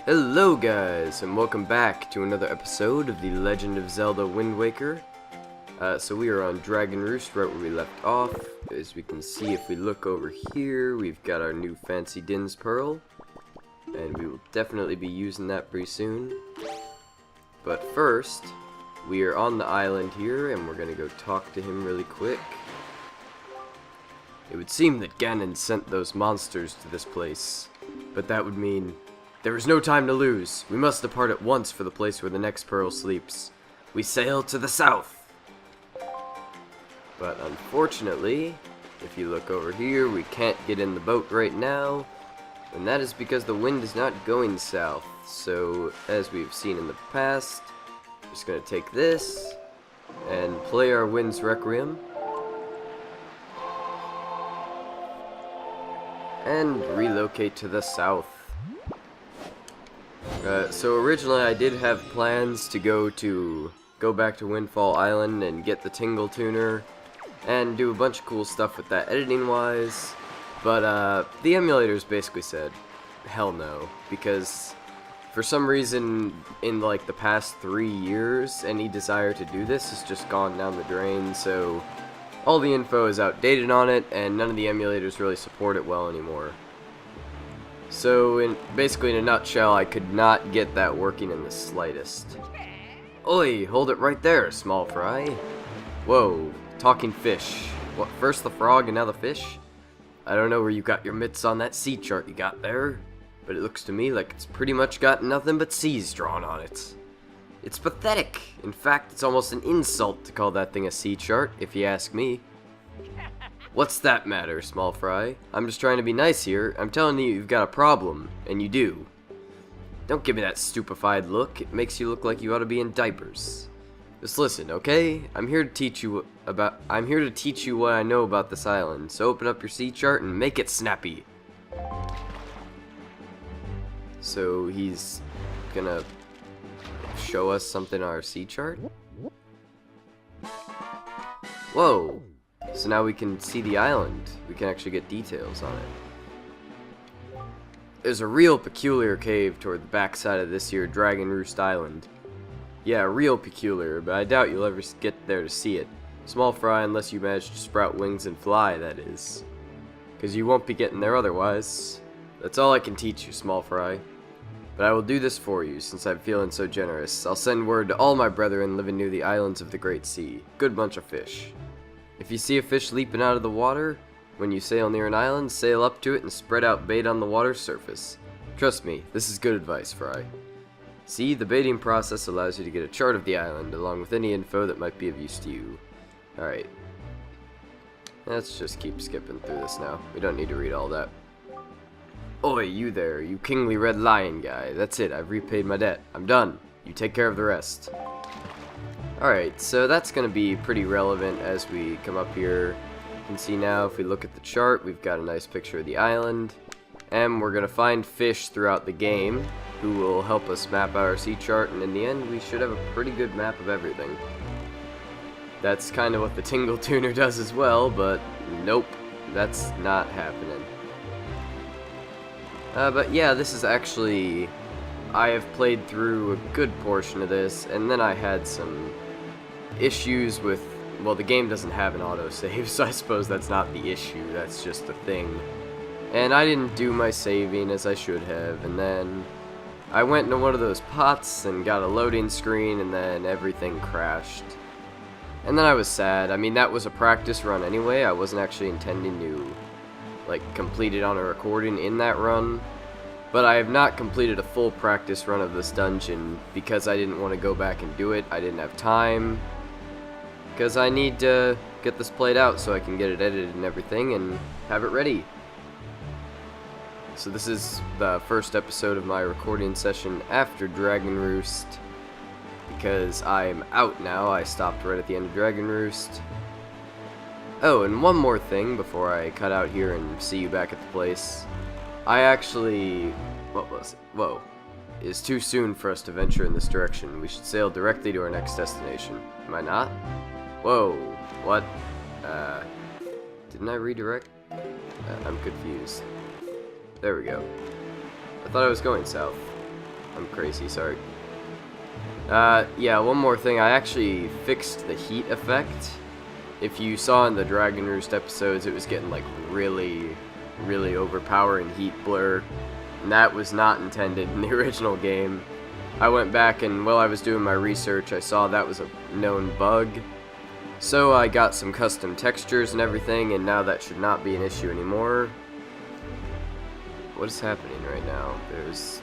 Hello guys, and welcome back to another episode of The Legend of Zelda Wind Waker. So we are on Dragon Roost, right where we left off. As we can see, if we look over here, we've got our new fancy Din's Pearl. And we will definitely be using that pretty soon. But first, we are on the island here, and we're going to go talk to him really quick. It would seem that Ganon sent those monsters to this place, but that would mean there is no time to lose. We must depart at once for the place where the next pearl sleeps. We sail to the south. But unfortunately, if you look over here, we can't get in the boat right now, and that is because the wind is not going south. So, as we've seen in the past, we're just going to take this and play our Wind's Requiem and relocate to the south. So originally I did have plans to go back to Windfall Island and get the Tingle Tuner and do a bunch of cool stuff with that editing wise, but the emulators basically said hell no, because for some reason in like the past 3 years any desire to do this has just gone down the drain. So all the info is outdated on it and none of the emulators really support it well anymore. So, basically in a nutshell, I could not get that working in the slightest. Oi, hold it right there, small fry. Whoa, talking fish. What, first the frog and now the fish? I don't know where you got your mitts on that sea chart you got there, but it looks to me like it's pretty much got nothing but seas drawn on it. It's pathetic. In fact, it's almost an insult to call that thing a sea chart, if you ask me. What's that matter, small fry? I'm just trying to be nice here. I'm telling you you've got a problem, and you do. Don't give me that stupefied look. It makes you look like you ought to be in diapers. Just listen, okay? I'm here to teach you what I know about this island. So open up your sea chart and make it snappy. So he's gonna show us something on our sea chart? Whoa! So now we can see the island. We can actually get details on it. There's a real peculiar cave toward the backside of this here Dragon Roost Island. Yeah, real peculiar, but I doubt you'll ever get there to see it. Small fry, unless you manage to sprout wings and fly, that is. Because you won't be getting there otherwise. That's all I can teach you, small fry. But I will do this for you, since I'm feeling so generous. I'll send word to all my brethren living near the islands of the Great Sea. Good bunch of fish. If you see a fish leaping out of the water, when you sail near an island, sail up to it and spread out bait on the water's surface. Trust me, this is good advice, Fry. See, the baiting process allows you to get a chart of the island, along with any info that might be of use to you. Alright. Let's just keep skipping through this now. We don't need to read all that. Oi, you there, you kingly red lion guy. That's it, I've repaid my debt. I'm done. You take care of the rest. Alright, so that's going to be pretty relevant as we come up here. You can see now, if we look at the chart, we've got a nice picture of the island. And we're going to find fish throughout the game who will help us map out our sea chart, and in the end, we should have a pretty good map of everything. That's kind of what the Tingle Tuner does as well, but nope, that's not happening. But yeah, this is actually... I have played through a good portion of this, and then I had some issues with, well, the game doesn't have an autosave, so I suppose that's not the issue, that's just the thing. And I didn't do my saving as I should have, and then I went into one of those pots and got a loading screen, and then everything crashed. And then I was sad. I mean, that was a practice run anyway. I wasn't actually intending to, like, complete it on a recording in that run. But I have not completed a full practice run of this dungeon because I didn't want to go back and do it. I didn't have time. Because I need to get this played out so I can get it edited and everything and have it ready. So this is the first episode of my recording session after Dragon Roost. Because I'm out now. I stopped right at the end of Dragon Roost. Oh, and one more thing before I cut out here and see you back at the place. I actually... what was it? Whoa. It's too soon for us to venture in this direction. We should sail directly to our next destination. Am I not? Whoa. What? Didn't I redirect? I'm confused. There we go. I thought I was going south. I'm crazy, sorry. Yeah, one more thing. I actually fixed the heat effect. If you saw in the Dragon Roost episodes, it was getting like really overpowering heat blur. And that was not intended in the original game. I went back and while I was doing my research, I saw that was a known bug. So I got some custom textures and everything, and now that should not be an issue anymore. What is happening right now? There's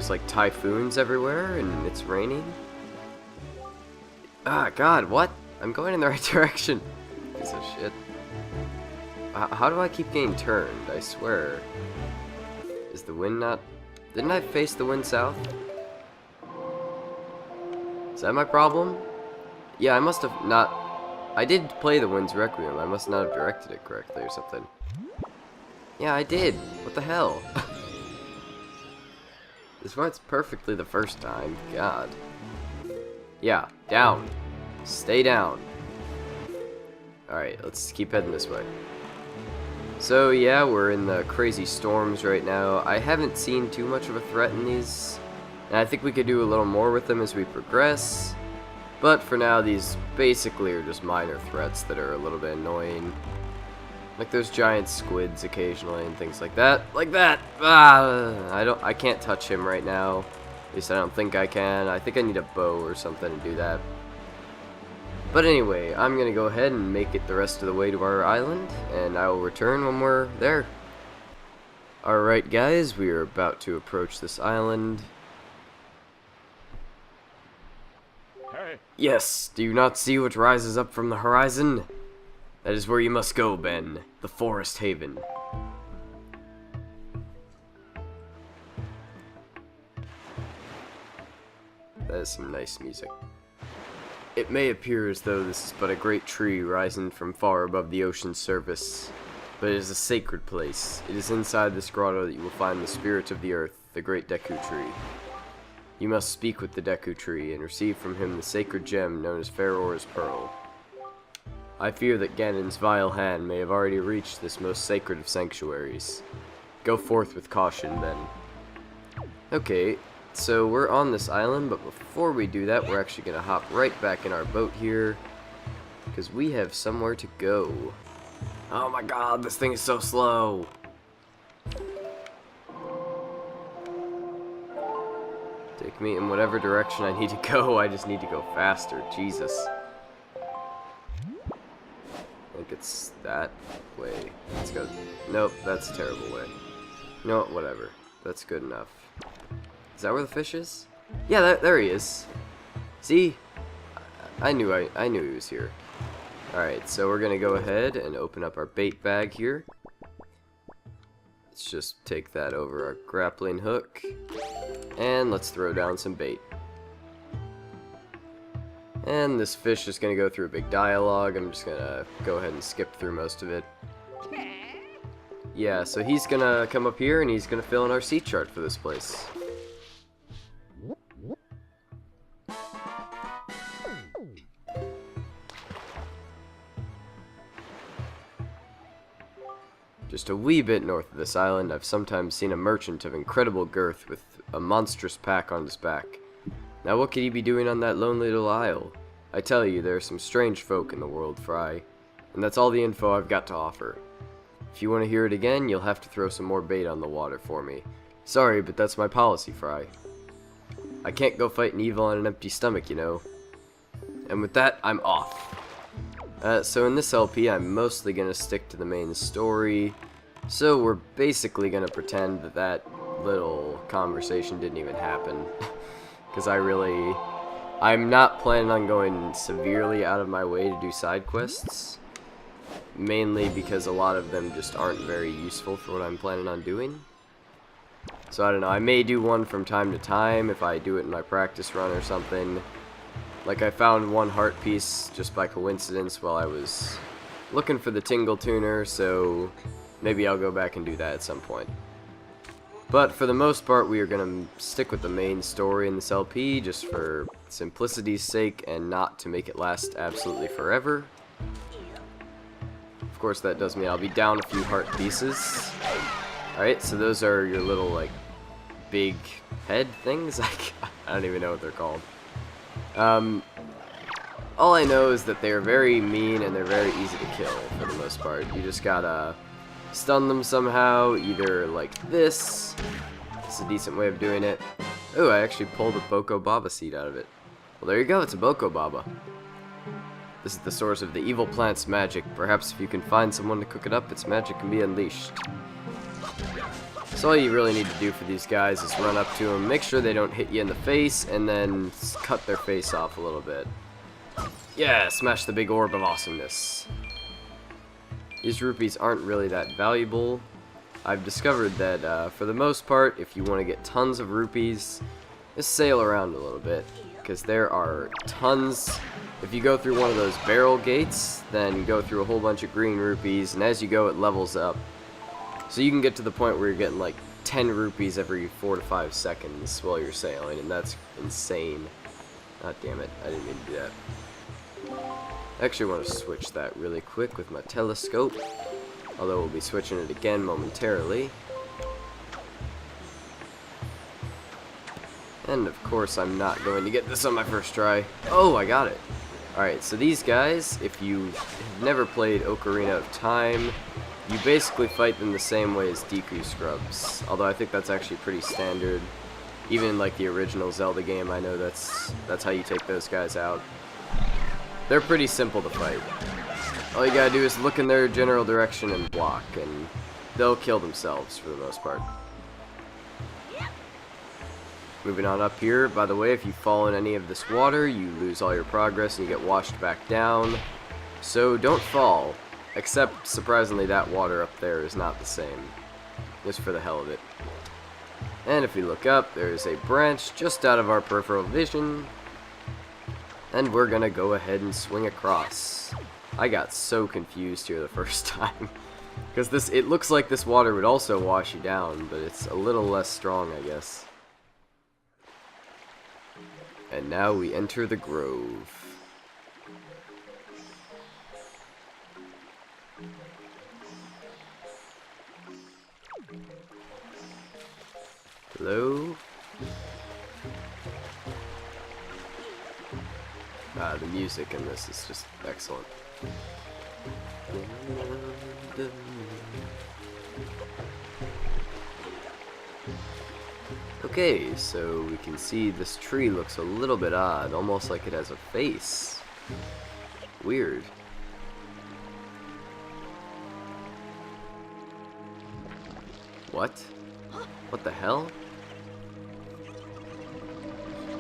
like typhoons everywhere, and it's raining. Ah, God, what? I'm going in the right direction. Piece of shit. How do I keep getting turned? I swear. Is the wind not... Didn't I face the wind south? Is that my problem? Yeah, I must have not... I did play the Wind's Requiem. I must not have directed it correctly or something. Yeah, I did. What the hell? This works perfectly the first time. God. Yeah, down. Stay down. Alright, let's keep heading this way. So yeah, we're in the crazy storms right now. I haven't seen too much of a threat in these, and I think we could do a little more with them as we progress. But for now, these basically are just minor threats that are a little bit annoying. Like those giant squids occasionally and things like that. Like that! Ah, I can't touch him right now. At least I don't think I can. I think I need a bow or something to do that. But anyway, I'm gonna go ahead and make it the rest of the way to our island, and I will return when we're there. Alright guys, we are about to approach this island. Hey. Yes, do you not see what rises up from the horizon? That is where you must go, Ben. The Forest Haven. That is some nice music. It may appear as though this is but a great tree rising from far above the ocean's surface, but it is a sacred place. It is inside this grotto that you will find the spirit of the earth, the great Deku tree. You must speak with the Deku tree and receive from him the sacred gem known as Farore's Pearl. I fear that Ganon's vile hand may have already reached this most sacred of sanctuaries. Go forth with caution, then. Okay. So we're on this island, but before we do that, we're actually going to hop right back in our boat here, because we have somewhere to go. Oh my god, this thing is so slow. Take me in whatever direction I need to go. I just need to go faster. Jesus. I think it's that way. Let's go. Nope, that's a terrible way. No, whatever. That's good enough. Is that where the fish is? Yeah, there he is. See? I knew he was here. Alright, so we're gonna go ahead and open up our bait bag here. Let's just take that over our grappling hook. And let's throw down some bait. And this fish is gonna go through a big dialogue. I'm just gonna go ahead and skip through most of it. Yeah, so he's gonna come up here and he's gonna fill in our sea chart for this place. Just a wee bit north of this island, I've sometimes seen a merchant of incredible girth with a monstrous pack on his back. Now what could he be doing on that lonely little isle? I tell you, there are some strange folk in the world, Fry, and that's all the info I've got to offer. If you want to hear it again, you'll have to throw some more bait on the water for me. Sorry, but that's my policy, Fry. I can't go fighting evil on an empty stomach, you know. And with that, I'm off. So in this LP, I'm mostly going to stick to the main story, so we're basically going to pretend that that little conversation didn't even happen, because I'm not planning on going severely out of my way to do side quests, mainly because a lot of them just aren't very useful for what I'm planning on doing. So I don't know, I may do one from time to time if I do it in my practice run or something. Like I found one heart piece just by coincidence while I was looking for the Tingle Tuner, so maybe I'll go back and do that at some point. But for the most part, we are going to stick with the main story in this LP just for simplicity's sake and not to make it last absolutely forever. Of course, that does mean I'll be down a few heart pieces. Alright, so those are your little, like, big head things. I don't even know what they're called. All I know is that they're very mean and they're very easy to kill for the most part. You just gotta stun them somehow, either like this. It's a decent way of doing it. Oh, I actually pulled a Boko Baba seed out of it. Well, there you go, it's a Boko Baba. This is the source of the evil plant's magic. Perhaps if you can find someone to cook it up, its magic can be unleashed. So all you really need to do for these guys is run up to them, make sure they don't hit you in the face, and then cut their face off a little bit. Yeah, smash the big orb of awesomeness. These rupees aren't really that valuable. I've discovered that for the most part, if you want to get tons of rupees, just sail around a little bit, because there are tons. If you go through one of those barrel gates, then go through a whole bunch of green rupees, and as you go, it levels up. So you can get to the point where you're getting like 10 rupees every 4 to 5 seconds while you're sailing, and that's insane. God damn it, I didn't mean to do that. I actually want to switch that really quick with my telescope, although we'll be switching it again momentarily. And of course I'm not going to get this on my first try. Oh, I got it. Alright, so these guys, if you have never played Ocarina of Time, you basically fight them the same way as Deku Scrubs. Although I think that's actually pretty standard. Even in like the original Zelda game, I know that's how you take those guys out. They're pretty simple to fight. All you gotta do is look in their general direction and block, and they'll kill themselves for the most part. Moving on up here, by the way, if you fall in any of this water, you lose all your progress and you get washed back down. So don't fall. Except, surprisingly, that water up there is not the same. Just for the hell of it. And if we look up, there's a branch just out of our peripheral vision. And we're gonna go ahead and swing across. I got so confused here the first time. Because it looks like this water would also wash you down, but it's a little less strong, I guess. And now we enter the grove. Hello? The music in this is just excellent. Okay, so we can see this tree looks a little bit odd, almost like it has a face. Weird. What? What the hell?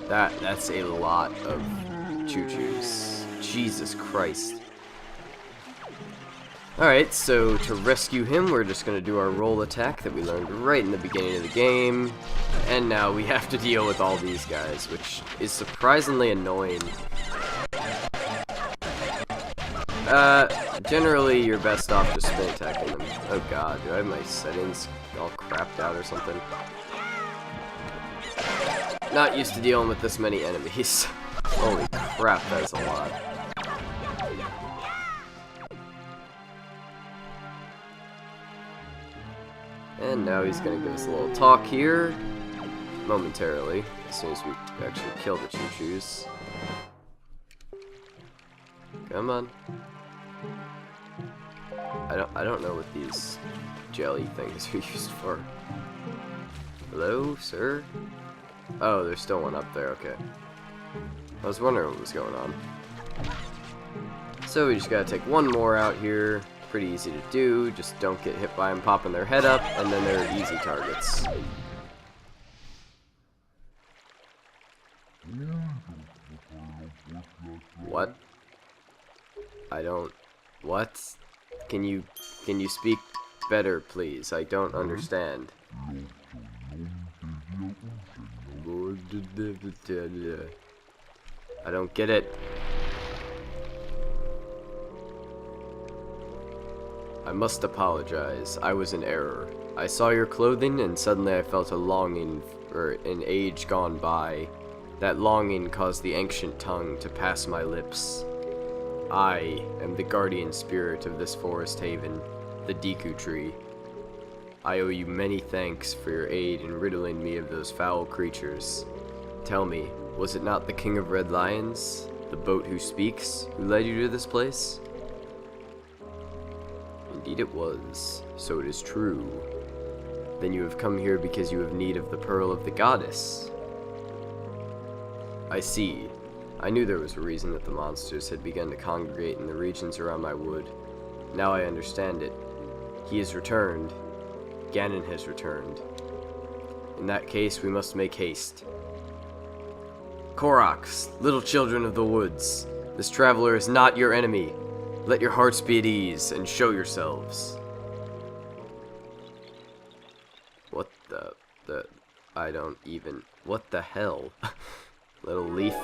That's a lot of choo-choos. Jesus Christ. Alright, so to rescue him, we're just gonna do our roll attack that we learned right in the beginning of the game. And now we have to deal with all these guys, which is surprisingly annoying. Generally, you're best off just spin attacking them. Oh god, do I have my settings all crapped out or something? Not used to dealing with this many enemies. Holy crap, that's a lot. And now he's gonna give us a little talk here, momentarily, as soon as we actually kill the choo-choos. Come on. I don't know what these jelly things are used for. Hello, sir? Oh, there's still one up there, okay. I was wondering what was going on. So we just gotta take one more out here. Pretty easy to do, just don't get hit by them popping their head up, and then they're easy targets. What? I don't... What? Can you speak better, please? I don't understand. I don't get it. I must apologize. I was in error. I saw your clothing and suddenly I felt a longing for an age gone by. That longing caused the ancient tongue to pass my lips. I am the guardian spirit of this forest haven, the Deku tree. I owe you many thanks for your aid in riddling me of those foul creatures. Tell me, was it not the King of Red Lions, the boat who speaks, who led you to this place? Indeed it was, so it is true. Then you have come here because you have need of the pearl of the goddess. I see. I knew there was a reason that the monsters had begun to congregate in the regions around my wood. Now I understand it. He has returned. Ganon has returned. In that case, we must make haste. Koroks, little children of the woods, this traveler is not your enemy. Let your hearts be at ease and show yourselves. What I don't even... What the hell? Little leaf...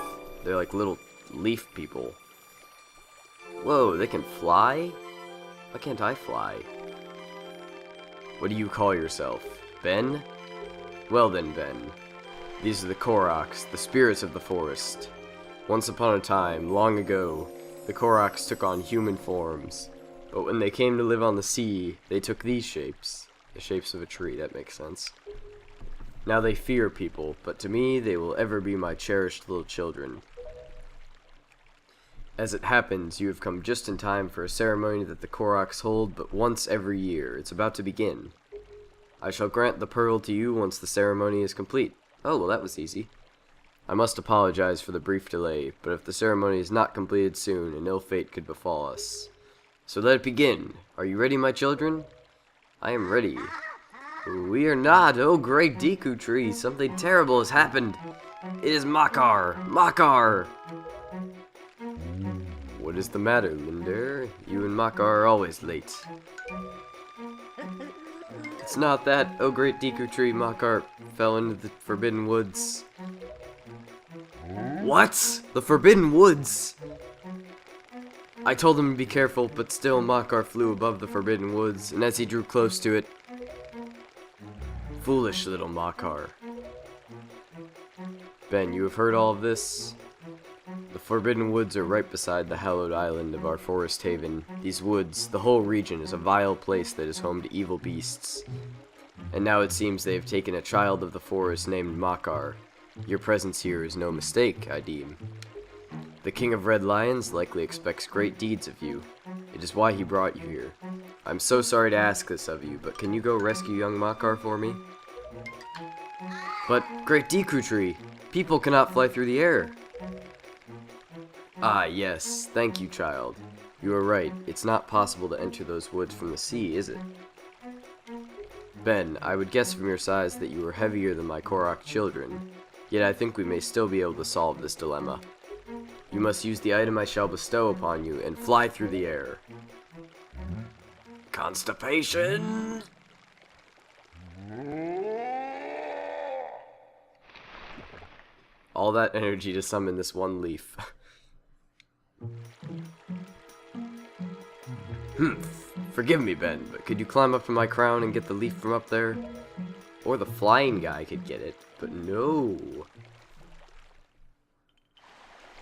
They're like little leaf people. Whoa, they can fly? Why can't I fly? What do you call yourself? Ben? Well then, Ben. These are the Koroks, the spirits of the forest. Once upon a time, long ago, the Koroks took on human forms. But when they came to live on the sea, they took these shapes. The shapes of a tree, that makes sense. Now they fear people, but to me, they will ever be my cherished little children. As it happens, you have come just in time for a ceremony that the Koroks hold but once every year. It's about to begin. I shall grant the pearl to you once the ceremony is complete. Oh, well that was easy. I must apologize for the brief delay, but if the ceremony is not completed soon, an ill fate could befall us. So let it begin. Are you ready, my children? I am ready. We are not. Oh, great Deku Tree. Something terrible has happened. It is Makar. Makar! What is the matter, Linder? You and Makar are always late. It's not that. Oh, great Deku Tree. Makar fell into the Forbidden Woods. What? The Forbidden Woods? I told him to be careful, but still Makar flew above the Forbidden Woods, and as he drew close to it... Foolish little Makar. Ben, you have heard all of this? The Forbidden Woods are right beside the hallowed island of our forest haven. These woods, the whole region, is a vile place that is home to evil beasts. And now it seems they have taken a child of the forest named Makar. Your presence here is no mistake, I deem. The King of Red Lions likely expects great deeds of you. It is why he brought you here. I'm so sorry to ask this of you, but can you go rescue young Makar for me? But, great Deku Tree, people cannot fly through the air. Ah, yes, thank you, child. You are right, it's not possible to enter those woods from the sea, is it? Ben, I would guess from your size that you are heavier than my Korok children, yet I think we may still be able to solve this dilemma. You must use the item I shall bestow upon you and fly through the air. Constipation! All that energy to summon this one leaf. Forgive me, Ben, but could you climb up to my crown and get the leaf from up there? Or the flying guy could get it, but no.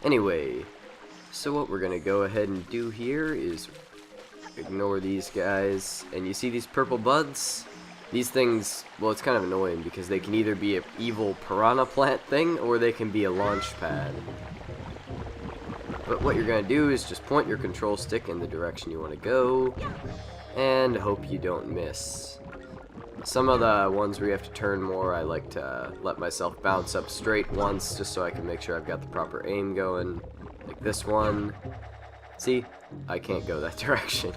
Anyway, so what we're gonna go ahead and do here is ignore these guys, and you see these purple buds? These things, well, it's kind of annoying because they can either be an evil piranha plant thing, or they can be a launch pad. But what you're going to do is just point your control stick in the direction you want to go, and hope you don't miss. Some of the ones where you have to turn more, I like to let myself bounce up straight once, just so I can make sure I've got the proper aim going. Like this one. See? I can't go that direction.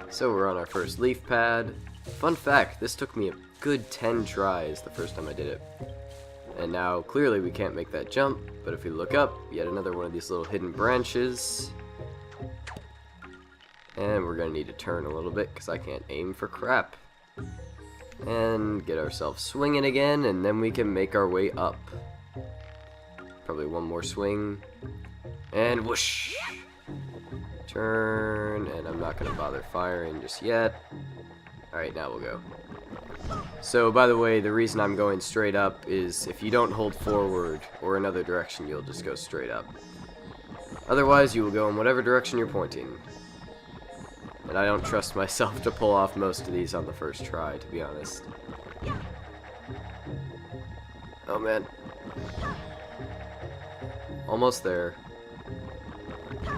So we're on our first leaf pad. Fun fact, this took me a good 10 tries the first time I did it. And now, clearly we can't make that jump, but if we look up, yet another one of these little hidden branches. And we're gonna need to turn a little bit, because I can't aim for crap. And get ourselves swinging again, and then we can make our way up. Probably one more swing. And whoosh! Turn, and I'm not gonna bother firing just yet. Alright, now we'll go. So, by the way, the reason I'm going straight up is if you don't hold forward or another direction, you'll just go straight up. Otherwise, you will go in whatever direction you're pointing. And I don't trust myself to pull off most of these on the first try, to be honest. Oh man. Almost there.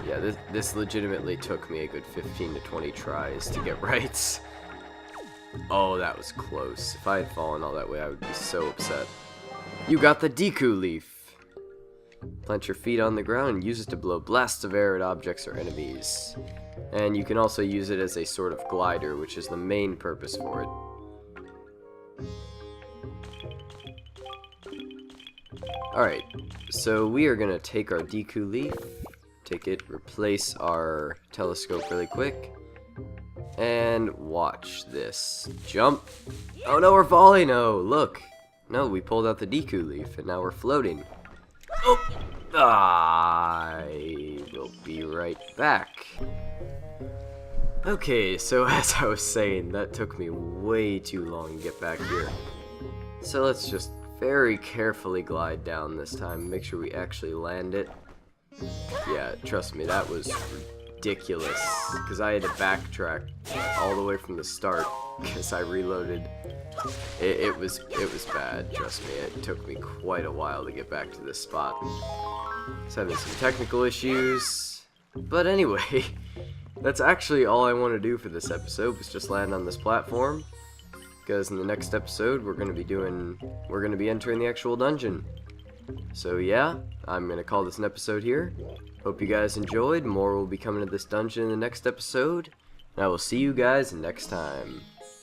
Yeah, this legitimately took me a good 15 to 20 tries to get right. Oh, that was close. If I had fallen all that way, I would be so upset. You got the Deku Leaf. Plant your feet on the ground and use it to blow blasts of air at objects or enemies. And you can also use it as a sort of glider, which is the main purpose for it. Alright, so we are going to take our Deku Leaf, take it, replace our telescope really quick, and watch this. Jump! Oh no, we're falling! Oh, look! No, we pulled out the Deku Leaf, and now we're floating. Oh! I will be right back. Okay, so as I was saying, that took me way too long to get back here. So let's just very carefully glide down this time, make sure we actually land it. Yeah, trust me, that was ridiculous, because I had to backtrack all the way from the start, because I reloaded. It was bad, trust me, it took me quite a while to get back to this spot. I was having some technical issues, but anyway, that's actually all I want to do for this episode, was just land on this platform. Because in the next episode, we're going to be entering the actual dungeon. So yeah, I'm going to call this an episode here. Hope you guys enjoyed. More will be coming to this dungeon in the next episode. And I will see you guys next time.